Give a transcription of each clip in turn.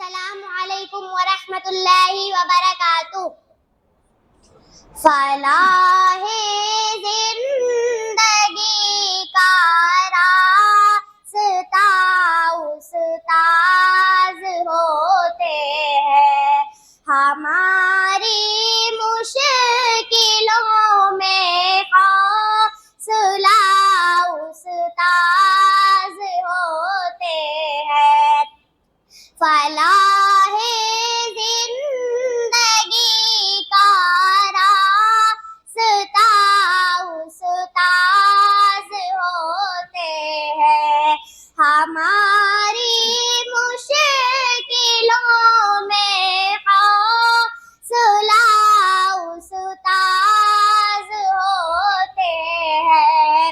السلام علیکم ورحمۃ اللہ وبرکاتہ۔ فلاح زندگی کا راستہ استاذ ہوتے ہیں، ہماری مشکلوں میں حوصلہ استاذ ہوتے ہیں۔ فلاح زندگی کا راستہ استاذ ہوتے ہیں، ہماری مشکلوں میں حوصلہ استاذ ہوتے ہیں۔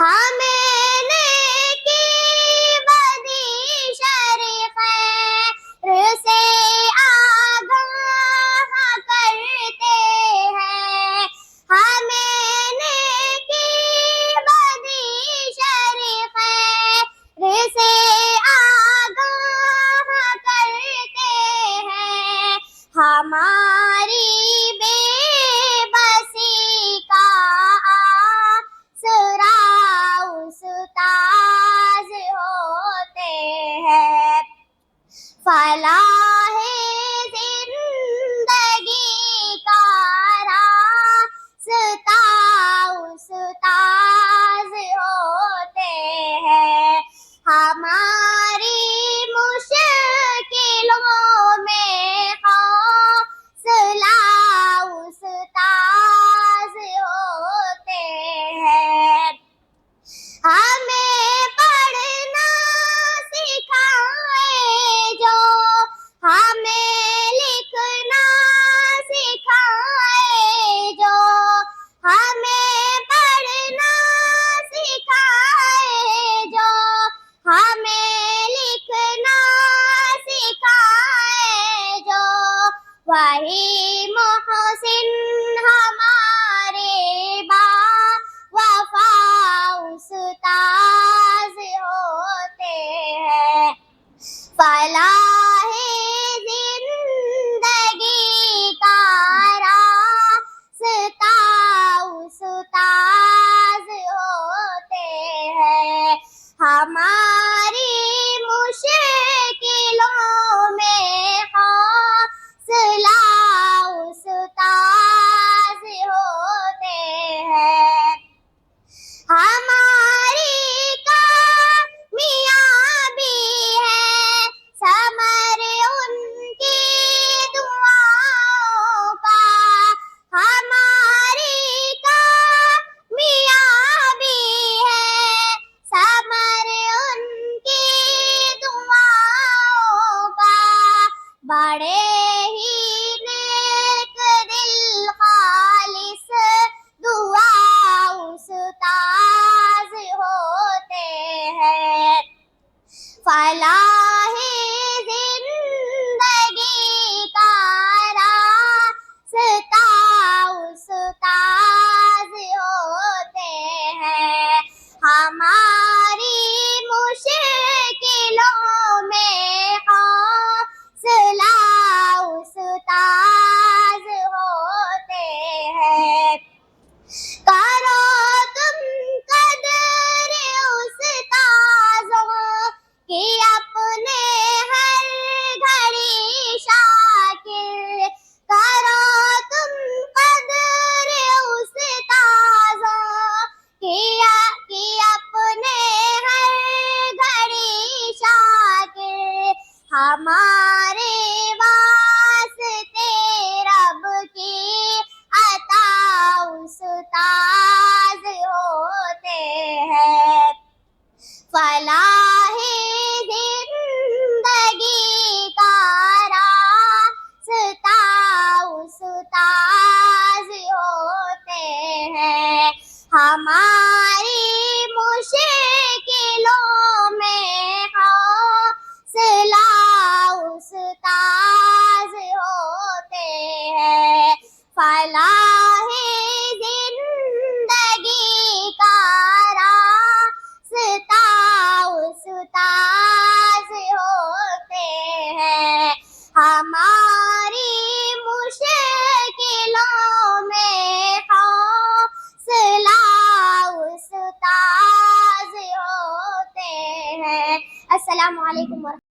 ہمیں نیکی بدی شر خیر سے آگاہ کرتے ہیں، ہمیں نیکی بدی شر خیر سے آگاہ کرتے ہیں، ہماری بے بسی کا آسرا استاذ ہوتے ہیں۔ فلاح زندگی کا راستہ استاذ ہوتے ہیں، ہماری مشکلوں میں حوصلہ استاذ ہوتے ہیں۔ ہمیں پڑھنا سکھائے جو، ہمیں لکھنا سکھائے جو، ہمیں پڑھنا سکھائے جو، ہمیں لکھنا سکھائے جو، وہی محسن ہمارے وفا استاذ ہوتے ہیں۔ فلاح زندگی کا راستہ استاذ ہوتے ہیں، ہماری مشکلوں میں حوصلہ استاذ ہوتے ہیں۔ ہماری کامیابی ہے ثمر ان کی دعاؤں کا، ہماری کامیابی ہے ثمر ان السلام علیکم ورحمۃ